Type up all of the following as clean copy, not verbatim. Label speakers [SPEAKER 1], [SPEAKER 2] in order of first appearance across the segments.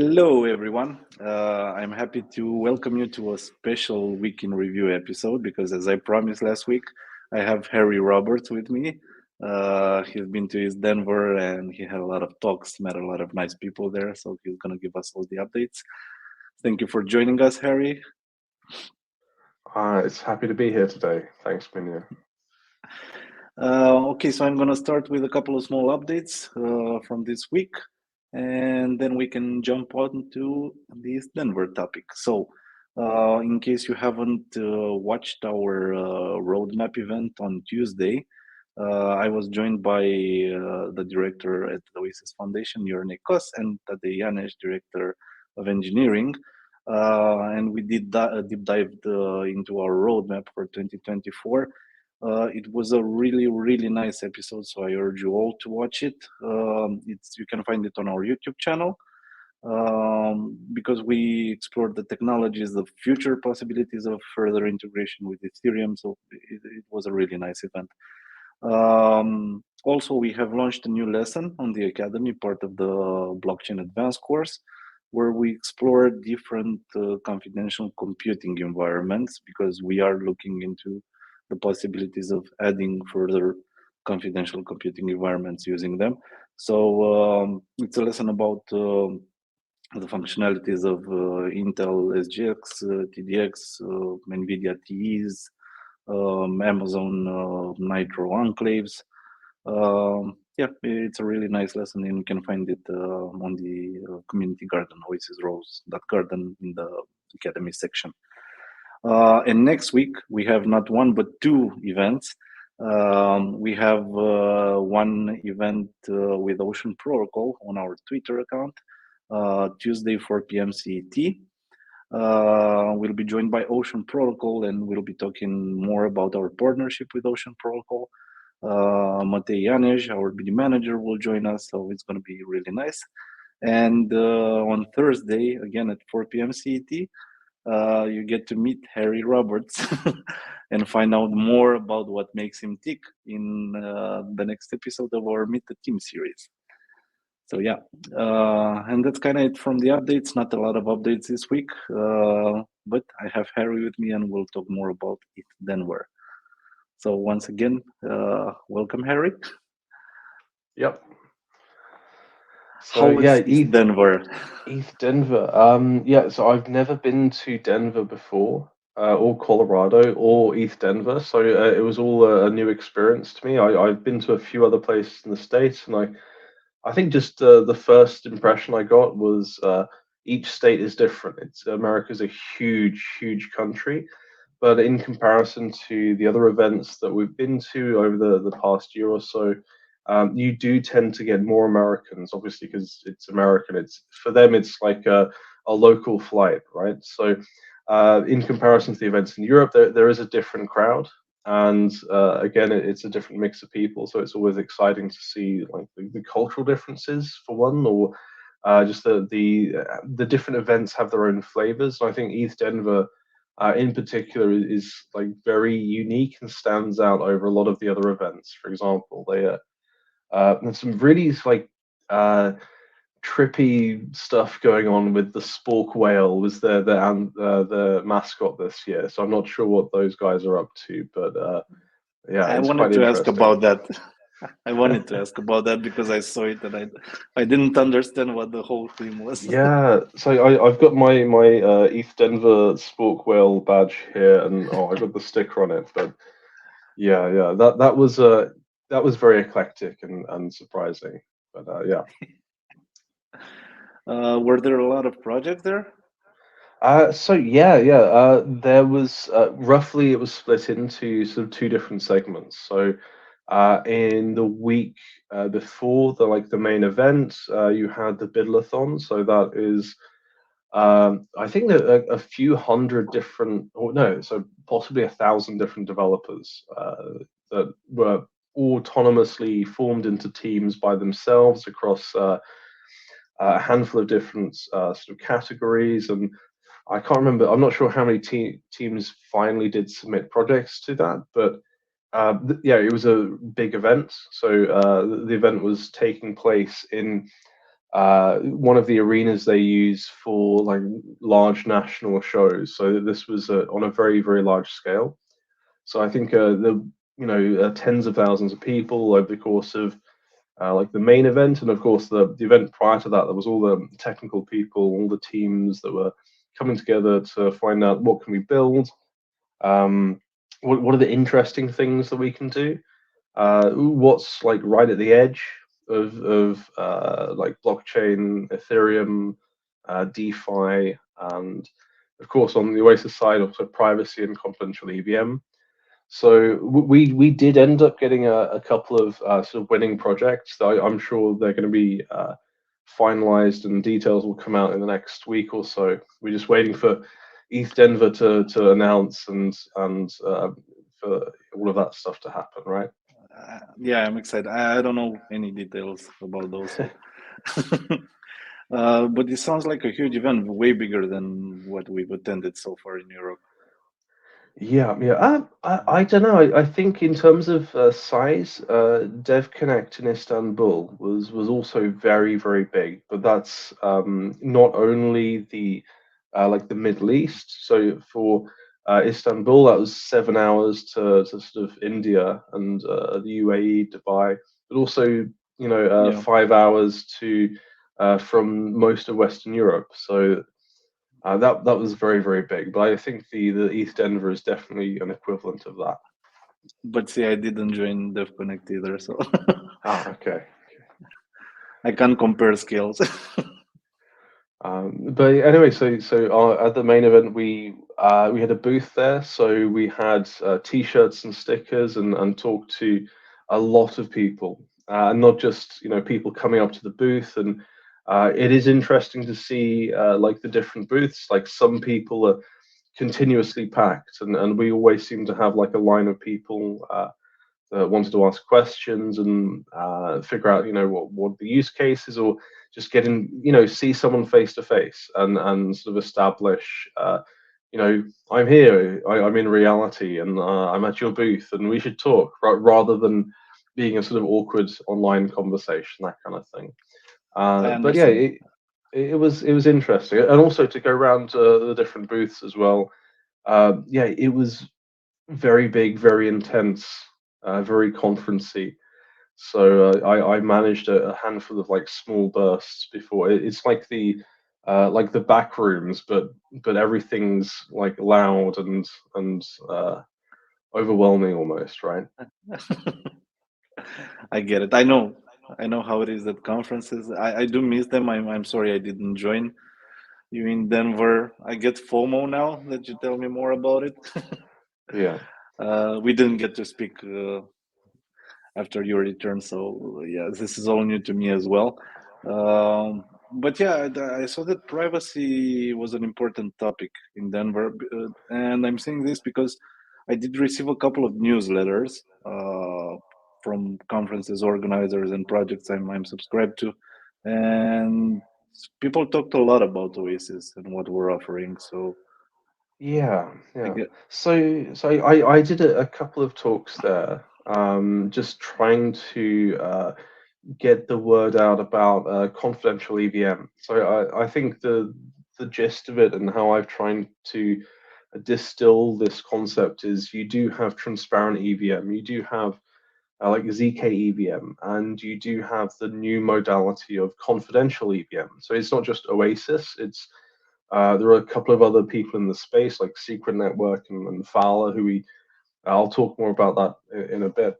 [SPEAKER 1] Hello, everyone. I'm happy to welcome you to a special Week in Review episode because, as I promised last week, I have Harry Roberts with me. He's been to ETHDenver and he had a lot of talks, met a lot of nice people there. So he's going to give us all the updates. Thank you for joining us, Harry.
[SPEAKER 2] It's happy to be here today. Thanks, Minya.
[SPEAKER 1] Okay, so I'm going to start with a couple of small updates from this week, and then we can jump on to this Denver topic. So, in case you haven't watched our roadmap event on Tuesday, I was joined by the director at the Oasis Foundation, Jorne Kos, and Tadej Janeš, director of engineering. And we did a deep dive into our roadmap for 2024. It was a really nice episode, so I urge you all to watch it. You can find it on our YouTube channel because we explored the technologies, the future possibilities of further integration with Ethereum. So it was a really nice event. Also, we have launched a new lesson on the Academy, part of the Blockchain Advanced course, where we explore different confidential computing environments because we are looking into the possibilities of adding further confidential computing environments using them. So it's a lesson about the functionalities of Intel SGX, TDX, NVIDIA TEs, Amazon Nitro enclaves. Yeah, it's a really nice lesson, and you can find it on the community garden, Oasis Rose garden in the Academy section. And next week, we have not one, but two events. We have one event with Ocean Protocol on our Twitter account, Tuesday, 4 p.m. CET. We'll be joined by Ocean Protocol, and we'll be talking more about our partnership with Ocean Protocol. Matej Janeš, our BD manager, will join us, so it's going to be really nice. And on Thursday, again at 4 p.m. CET, you get to meet Harry Roberts and find out more about what makes him tick in the next episode of our Meet the Team series. So yeah, and that's kind of it from the updates. Not a lot of updates this week, but I have Harry with me and we'll talk more about ETHDenver. So once again, welcome, Harry.
[SPEAKER 2] Yep.
[SPEAKER 1] So yeah, ETHDenver.
[SPEAKER 2] ETHDenver. Yeah, so I've never been to Denver before, or Colorado, or ETHDenver. So it was all a new experience to me. I've been to a few other places in the States, and I think just the first impression I got was each state is different. America's a huge country, but in comparison to the other events that we've been to over the past year or so, you do tend to get more Americans, obviously, because it's American. It's for them, it's like a local flight, right? So, in comparison to the events in Europe, there is a different crowd, and again, it's a different mix of people. So it's always exciting to see like the cultural differences for one, or just the different events have their own flavors. And I think ETHDenver in particular is like very unique and stands out over a lot of the other events. For example, there's some really like trippy stuff going on with the spork whale was the mascot this year. So I'm not sure what those guys are up to, but yeah,
[SPEAKER 1] I
[SPEAKER 2] it's
[SPEAKER 1] wanted
[SPEAKER 2] quite
[SPEAKER 1] to ask
[SPEAKER 2] interesting.
[SPEAKER 1] about that. I wanted to ask about that because I saw it and I didn't understand what the whole theme was.
[SPEAKER 2] Yeah, so I've got my ETHDenver spork whale badge here, and I got the sticker on it. But yeah, that was very eclectic and surprising. But yeah.
[SPEAKER 1] Were there a lot of projects there?
[SPEAKER 2] So yeah. There was roughly it was split into sort of two different segments. So in the week before the main event, you had the BUIDL-a-thon. So that is I think that a few hundred different, or no, so possibly 1,000 different developers that were autonomously formed into teams by themselves across a handful of different sort of categories. And I can't remember, I'm not sure how many teams finally did submit projects to that, but yeah, it was a big event. So the event was taking place in one of the arenas they use for like large national shows. So this was on a very, very large scale. So I think the tens of thousands of people over the course of like the main event, and of course the event prior to that, there was all the technical people, all the teams that were coming together to find out what can we build, um, what are the interesting things that we can do, what's like right at the edge of like blockchain, Ethereum, DeFi, and of course on the Oasis side, also privacy and confidential EVM. So we did end up getting a couple of sort of winning projects that I'm sure they're going to be finalized and details will come out in the next week or so. We're just waiting for ETHDenver to announce and for all of that stuff to happen, right?
[SPEAKER 1] Yeah, I'm excited. I don't know any details about those, so. But it sounds like a huge event, way bigger than what we've attended so far in Europe.
[SPEAKER 2] Yeah, yeah. I don't know. I think in terms of size, DevConnect in Istanbul was also very, very big. But that's not only the like the Middle East. So for Istanbul, that was 7 hours to sort of India and the UAE, Dubai, but also 5 hours to from most of Western Europe. So that was very, very big, but I think the ETHDenver is definitely an equivalent of that.
[SPEAKER 1] But see, I didn't join DevConnect either, so
[SPEAKER 2] Ah, okay.
[SPEAKER 1] I can't compare skills.
[SPEAKER 2] But anyway, so at the main event we had a booth there, so we had T-shirts and stickers and talked to a lot of people, and not just people coming up to the booth. And it is interesting to see like the different booths. Like some people are continuously packed, and we always seem to have like a line of people that wanted to ask questions and figure out what the use case is, or just getting see someone face to face and sort of establish I'm here, I'm in reality, and I'm at your booth and we should talk, rather than being a sort of awkward online conversation, that kind of thing.
[SPEAKER 1] I
[SPEAKER 2] But yeah,
[SPEAKER 1] understand.
[SPEAKER 2] it was interesting, and also to go around the different booths as well. Yeah, it was very big, very intense, very conferencey. So I managed a handful of like small bursts before. It's like the back rooms, but everything's like loud and overwhelming almost, right?
[SPEAKER 1] I get it. I know how it is at conferences. I do miss them. I'm sorry I didn't join you in Denver. I get FOMO now that you tell me more about it.
[SPEAKER 2] Yeah.
[SPEAKER 1] We didn't get to speak after your return, so yeah, this is all new to me as well. But yeah, I saw that privacy was an important topic in Denver, and I'm saying this because I did receive a couple of newsletters from conferences organizers and projects I'm subscribed to, and people talked a lot about Oasis and what we're offering. So
[SPEAKER 2] Yeah,
[SPEAKER 1] I
[SPEAKER 2] yeah.
[SPEAKER 1] get,
[SPEAKER 2] So I did a couple of talks there, just trying to get the word out about confidential EVM. So I think the gist of it and how I've tried to distill this concept is you do have transparent EVM, you do have like ZK EVM, and you do have the new modality of confidential EVM. So it's not just Oasis, it's there are a couple of other people in the space like Secret Network and Fowler, who I'll talk more about that in a bit.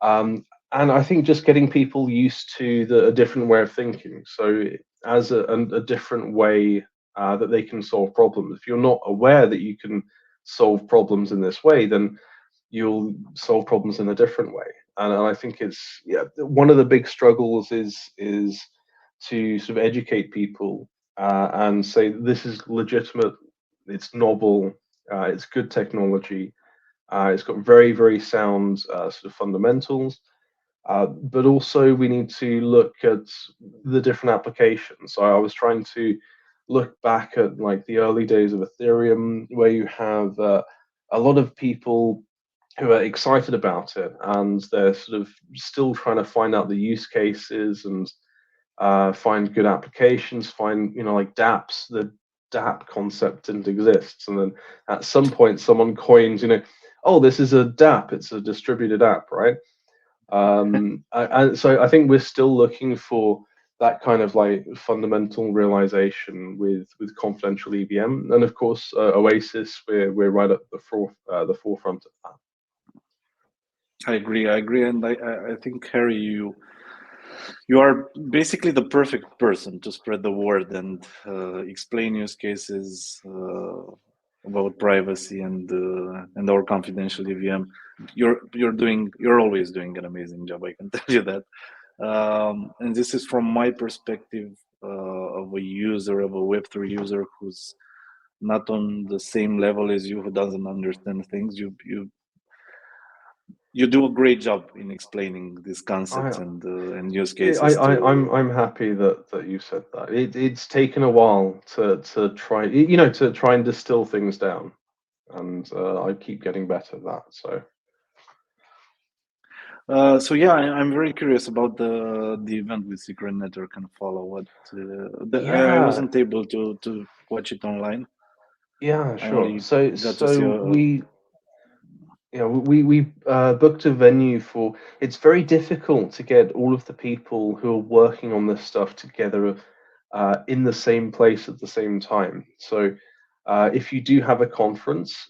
[SPEAKER 2] Um, and I think just getting people used to a different way of thinking. So as a different way that they can solve problems. If you're not aware that you can solve problems in this way, then you'll solve problems in a different way. And I think it's one of the big struggles is to sort of educate people and say this is legitimate, it's novel, it's good technology, it's got very, very sound sort of fundamentals, but also we need to look at the different applications. So I was trying to look back at like the early days of Ethereum, where you have a lot of people who are excited about it, and they're sort of still trying to find out the use cases and find good applications, find, like dApps. The dApp concept didn't exist, and then at some point someone coined, oh, this is a dApp, it's a distributed app, right? And so I think we're still looking for that kind of like fundamental realization with confidential EVM, and of course Oasis, we're right at the forefront of that.
[SPEAKER 1] I agree, and I think Harry, you are basically the perfect person to spread the word and explain use cases about privacy and our confidential EVM. You're always doing an amazing job. I can tell you that. And this is from my perspective of a user, of a Web3 user who's not on the same level as you, who doesn't understand things. You do a great job in explaining these concepts
[SPEAKER 2] I
[SPEAKER 1] and use
[SPEAKER 2] Yeah,
[SPEAKER 1] cases
[SPEAKER 2] I'm
[SPEAKER 1] to.
[SPEAKER 2] happy that you said that. It's taken a while to try, to try and distill things down, and I keep getting better at that. So
[SPEAKER 1] So yeah, I'm very curious about the event with Secret Network and Follow. I
[SPEAKER 2] yeah,
[SPEAKER 1] wasn't able to watch it online.
[SPEAKER 2] yeah,
[SPEAKER 1] I
[SPEAKER 2] sure.
[SPEAKER 1] only
[SPEAKER 2] So
[SPEAKER 1] got to see
[SPEAKER 2] so
[SPEAKER 1] a.
[SPEAKER 2] we Yeah, we booked a venue for. It's very difficult to get all of the people who are working on this stuff together in the same place at the same time. So if you do have a conference,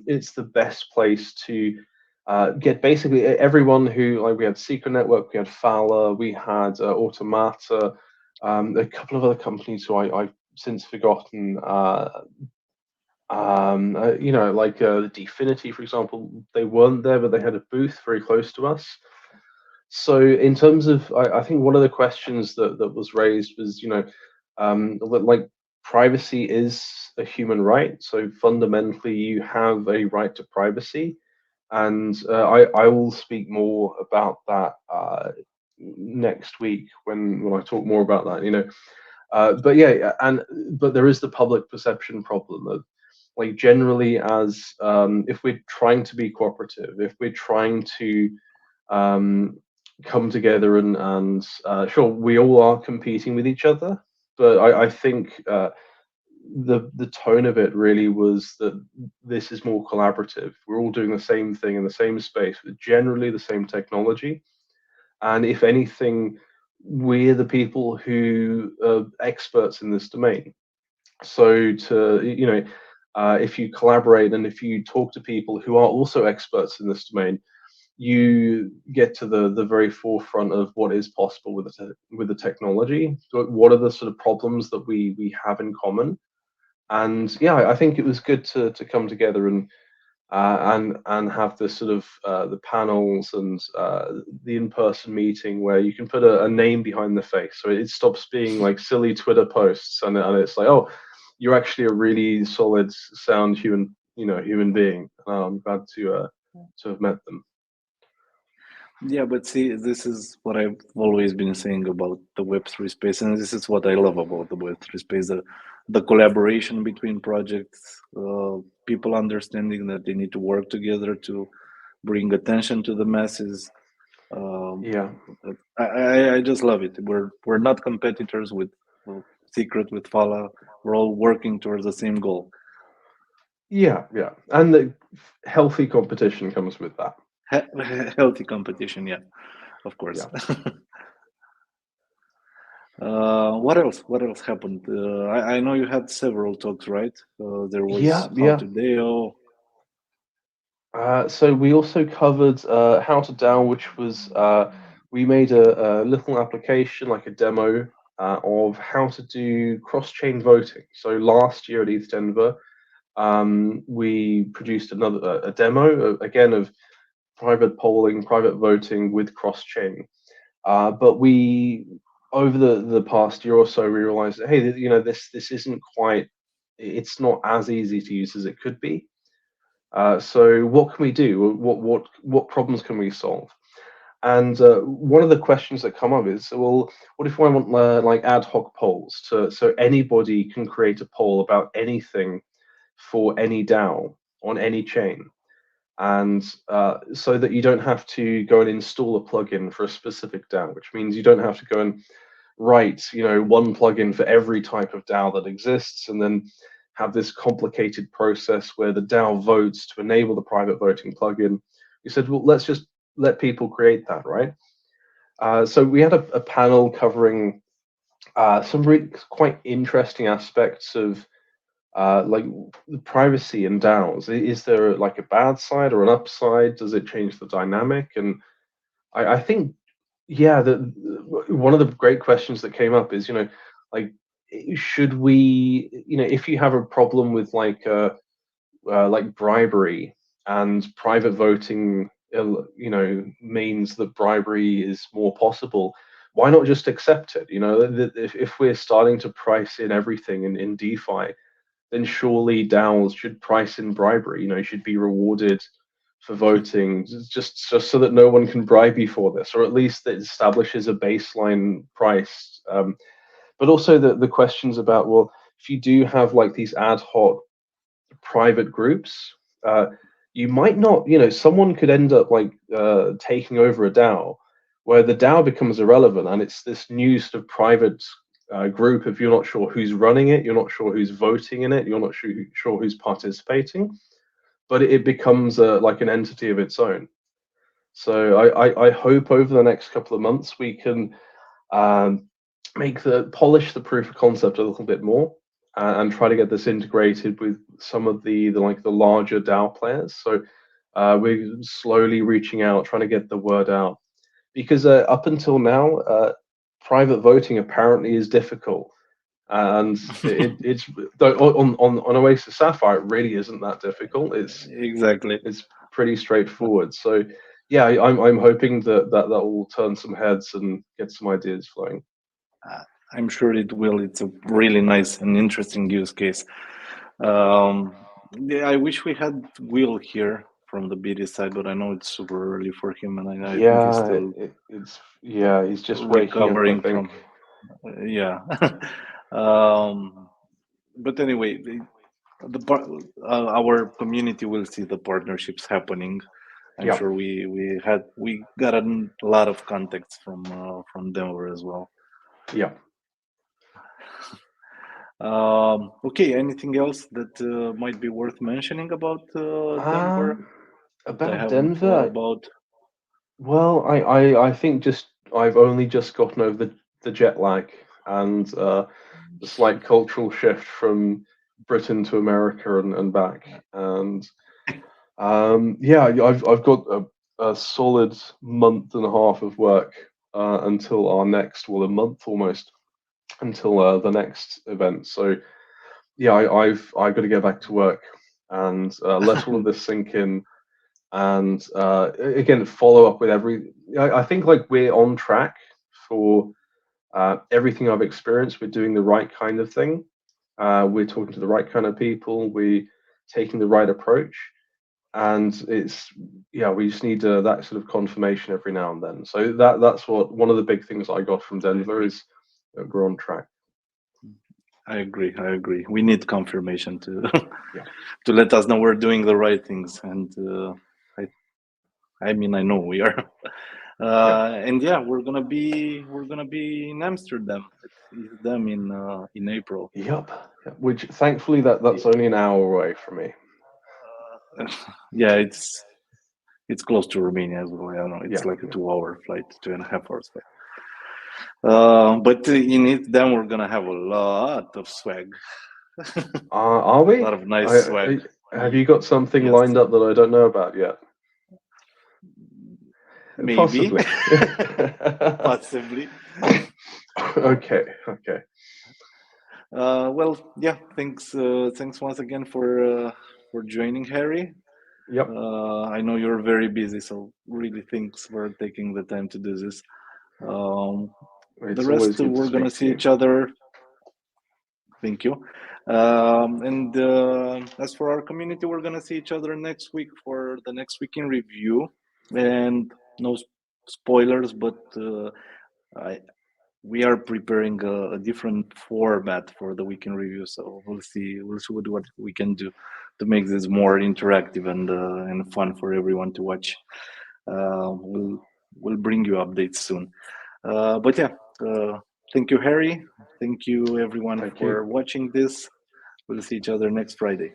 [SPEAKER 2] it's the best place to get basically everyone who, like, we had Secret Network, we had Fowler, we had Automata, a couple of other companies who I've since forgotten. Like the Dfinity, for example, they weren't there, but they had a booth very close to us. So in terms of, I think one of the questions that was raised was, like, privacy is a human right. So fundamentally, you have a right to privacy, and I will speak more about that next week when I talk more about that. But yeah, but there is the public perception problem of, like, generally, as if we're trying to be cooperative, if we're trying to um, come together and sure, we all are competing with each other, but I think the tone of it really was that this is more collaborative. We're all doing the same thing in the same space with generally the same technology, and if anything, we're the people who are experts in this domain. So if you collaborate and if you talk to people who are also experts in this domain, you get to the very forefront of what is possible with with the technology. So what are the sort of problems that we have in common? And yeah, I think it was good to come together and have this sort of the panels and the in-person meeting where you can put a name behind the face, so it stops being like silly Twitter posts, and it's like, oh, you're actually a really solid, sound human being. I'm glad to have met them.
[SPEAKER 1] Yeah, but see, this is what I've always been saying about the Web3 space, and this is what I love about the Web3 space: the collaboration between projects, people understanding that they need to work together to bring attention to the masses. Um,
[SPEAKER 2] Yeah,
[SPEAKER 1] I just love it. We're not competitors with Secret, with Fala. We're all working towards the same goal.
[SPEAKER 2] yeah, and the healthy competition comes with that.
[SPEAKER 1] Healthy competition, yeah, of course.
[SPEAKER 2] Yeah,
[SPEAKER 1] What else? What else happened? I know you had several talks, right? There was
[SPEAKER 2] yeah,
[SPEAKER 1] how
[SPEAKER 2] yeah.
[SPEAKER 1] to Deo.
[SPEAKER 2] So we also covered how to DAO, which was we made a little application, like a demo of how to do cross-chain voting. So last year at ETHDenver, we produced another a demo again of private polling, private voting with cross-chain. But we, over the past year or so, we realized that, hey, this isn't quite, it's not as easy to use as it could be. So what can we do? What problems can we solve? And one of the questions that come up is, well, what if I want like ad hoc polls so anybody can create a poll about anything for any DAO on any chain, and so that you don't have to go and install a plugin for a specific DAO, which means you don't have to go and write, one plugin for every type of DAO that exists, and then have this complicated process where the DAO votes to enable the private voting plugin. We said, well, let's just let people create that, right? So we had a panel covering some really quite interesting aspects of like the privacy in DAOs. Is there like a bad side or an upside? Does it change the dynamic? And I think, yeah, one of the great questions that came up is, like, should we, if you have a problem with like bribery and private voting, means that bribery is more possible, why not just accept it? If we're starting to price in everything in DeFi, then surely DAOs should price in bribery. Should be rewarded for voting, just so that no one can bribe you for this, or at least it establishes a baseline price. But also the questions about, well, if you do have like these ad hoc private groups, you might not, someone could end up like taking over a DAO, where the DAO becomes irrelevant, and it's this new sort of private group. If you're not sure who's running it, you're not sure who's voting in it, you're not sure who's participating, but it becomes like an entity of its own. So I hope over the next couple of months we can polish the proof of concept a little bit more, and try to get this integrated with some of the larger DAO players. So we're slowly reaching out, trying to get the word out, because up until now, private voting apparently is difficult, and it's on Oasis Sapphire, it really isn't that difficult. It's pretty straightforward. So yeah, I'm hoping that will turn some heads and get some ideas flowing.
[SPEAKER 1] I'm sure it will. It's a really nice and interesting use case. Yeah, I wish we had Will here from the BD side, but I know it's super early for him, and I think he's still
[SPEAKER 2] he's just waking up, I think.
[SPEAKER 1] Yeah. But anyway, our community will see the partnerships happening. I'm sure we got a lot of contacts from Denver as well.
[SPEAKER 2] Yeah.
[SPEAKER 1] Okay, anything else that might be worth mentioning about Denver?
[SPEAKER 2] About Denver? Well, I think I've only just gotten over the jet lag and the slight cultural shift from Britain to America and back. And yeah, I've got a solid month and a half of work until our next, well, a month almost, until the next event. So yeah, I've got to get back to work and let all of this sink in, and again follow up with I think like we're on track for everything I've experienced. We're doing the right kind of thing. We're talking to the right kind of people. We're taking the right approach, and we just need that sort of confirmation every now and then. So that's one of the big things I got from Denver is that we're on track.
[SPEAKER 1] I agree. We need confirmation to to let us know we're doing the right things, and I mean I know we are. And yeah, we're gonna be in Amsterdam at ETHDenver in April.
[SPEAKER 2] Yep. Which thankfully that's only an hour away from me.
[SPEAKER 1] Yeah, it's close to Romania as well. I don't know. It's like a 2-hour flight, 2.5 hours flight. But in ETHDenver we're gonna have a lot of swag.
[SPEAKER 2] Are we?
[SPEAKER 1] A lot of nice swag.
[SPEAKER 2] Have you got something lined up that I don't know about yet?
[SPEAKER 1] Maybe. Possibly.
[SPEAKER 2] Okay.
[SPEAKER 1] Well, yeah. Thanks once again for joining, Harry.
[SPEAKER 2] Yep.
[SPEAKER 1] I know you're very busy, so really thanks for taking the time to do this. The rest we're gonna see each other. Thank you. And as for our community, we're gonna see each other next week for the next week in review. And no spoilers, but we are preparing a different format for the weekend review, so we'll see what we can do to make this more interactive and fun for everyone to watch. We'll bring you updates soon. But yeah, Thank you, Harry. Thank you, everyone,
[SPEAKER 2] Thank
[SPEAKER 1] for
[SPEAKER 2] you.
[SPEAKER 1] watching this. We'll see each other next Friday.